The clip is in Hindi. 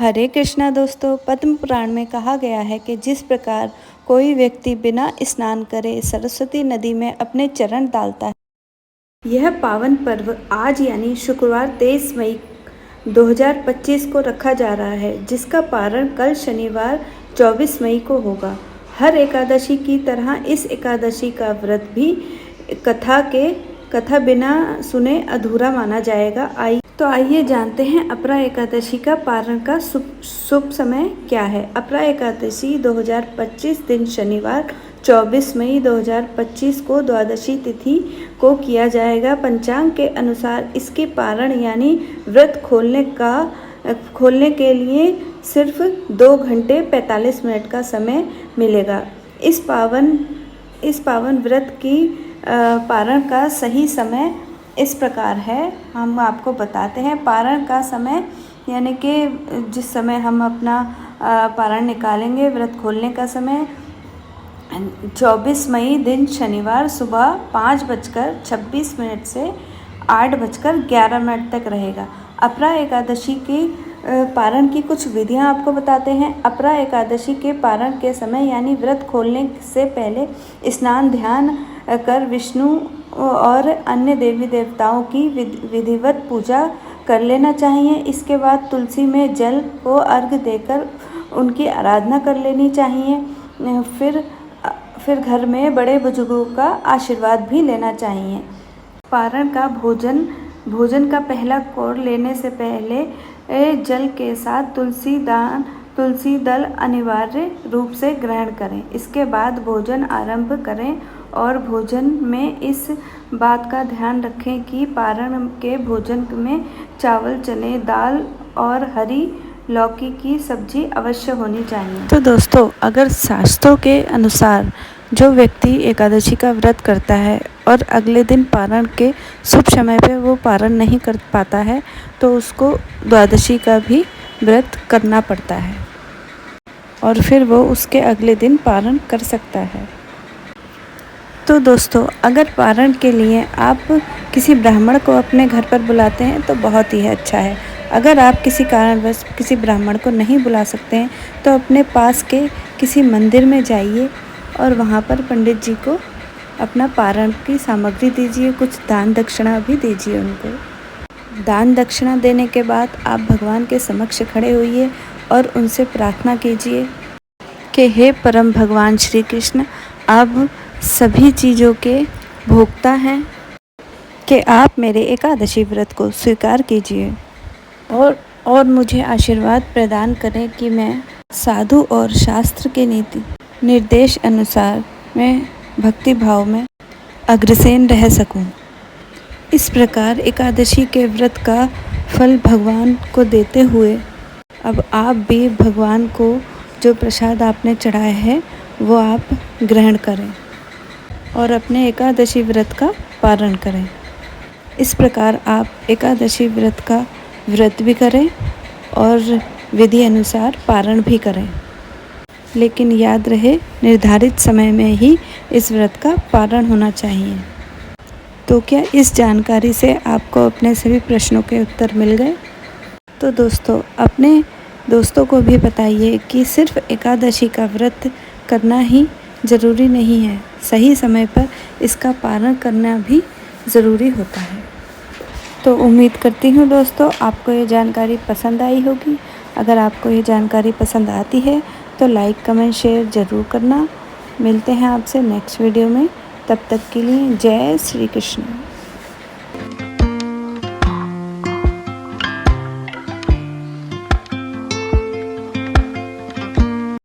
हरे कृष्णा दोस्तों, पद्म पुराण में कहा गया है कि जिस प्रकार कोई व्यक्ति बिना स्नान करे सरस्वती नदी में अपने चरण डालता है, यह पावन पर्व आज यानी शुक्रवार 23 मई 2025 को रखा जा रहा है, जिसका पारण कल शनिवार 24 मई को होगा। हर एकादशी की तरह इस एकादशी का व्रत भी कथा बिना सुने अधूरा माना जाएगा। आइए जानते हैं अपरा एकादशी का पारण का शुभ समय क्या है। अपरा एकादशी 2025 दिन शनिवार 24 मई 2025 को द्वादशी तिथि को किया जाएगा। पंचांग के अनुसार इसके पारण यानी व्रत खोलने के लिए सिर्फ 2 घंटे 45 मिनट का समय मिलेगा। इस पावन व्रत की पारण का सही समय इस प्रकार है, हम आपको बताते हैं। पारण का समय यानी कि जिस समय हम अपना पारण निकालेंगे, व्रत खोलने का समय 24 मई दिन शनिवार सुबह 5:26 से 8:11 तक रहेगा। अपरा एकादशी की पारण की कुछ विधियां आपको बताते हैं। अपरा एकादशी के पारण के समय यानी व्रत खोलने से पहले स्नान ध्यान कर विष्णु और अन्य देवी देवताओं की विधिवत पूजा कर लेना चाहिए। इसके बाद तुलसी में जल को अर्घ देकर उनकी आराधना कर लेनी चाहिए। फिर घर में बड़े बुजुर्गों का आशीर्वाद भी लेना चाहिए। पारण का भोजन का पहला कोर लेने से पहले जल के साथ तुलसी दल अनिवार्य रूप से ग्रहण करें। इसके बाद भोजन आरंभ करें और भोजन में इस बात का ध्यान रखें कि पारण के भोजन में चावल, चने, दाल और हरी लौकी की सब्जी अवश्य होनी चाहिए। तो दोस्तों, अगर शास्त्रों के अनुसार जो व्यक्ति एकादशी का व्रत करता है और अगले दिन पारण के शुभ समय पे वो पारण नहीं कर पाता है, तो उसको द्वादशी का भी व्रत करना पड़ता है और फिर वो उसके अगले दिन पारण कर सकता है। तो दोस्तों, अगर पारण के लिए आप किसी ब्राह्मण को अपने घर पर बुलाते हैं तो बहुत ही अच्छा है। अगर आप किसी कारणवश किसी ब्राह्मण को नहीं बुला सकते हैं तो अपने पास के किसी मंदिर में जाइए और वहाँ पर पंडित जी को अपना पारण की सामग्री दीजिए, कुछ दान दक्षिणा भी दीजिए उनको। दान दक्षिणा देने के बाद आप भगवान के समक्ष खड़े होइए और उनसे प्रार्थना कीजिए कि हे परम भगवान श्री कृष्ण, आप सभी चीज़ों के भोक्ता हैं, कि आप मेरे एकादशी व्रत को स्वीकार कीजिए और मुझे आशीर्वाद प्रदान करें कि मैं साधु और शास्त्र के नीति निर्देश अनुसार मैं भक्ति भाव में अग्रसेन रह सकूं। इस प्रकार एकादशी के व्रत का फल भगवान को देते हुए अब आप भी भगवान को जो प्रसाद आपने चढ़ाया है वो आप ग्रहण करें और अपने एकादशी व्रत का पारण करें। इस प्रकार आप एकादशी व्रत का व्रत भी करें और विधि अनुसार पारण भी करें, लेकिन याद रहे निर्धारित समय में ही इस व्रत का पारण होना चाहिए। तो क्या इस जानकारी से आपको अपने सभी प्रश्नों के उत्तर मिल गए? तो दोस्तों, अपने दोस्तों को भी बताइए कि सिर्फ एकादशी का व्रत करना ही ज़रूरी नहीं है, सही समय पर इसका पालन करना भी ज़रूरी होता है। तो उम्मीद करती हूँ दोस्तों, आपको ये जानकारी पसंद आई होगी। अगर आपको ये जानकारी पसंद आती है तो लाइक, कमेंट, शेयर ज़रूर करना। मिलते हैं आपसे नेक्स्ट वीडियो में, तब तक के लिए जय श्री कृष्ण।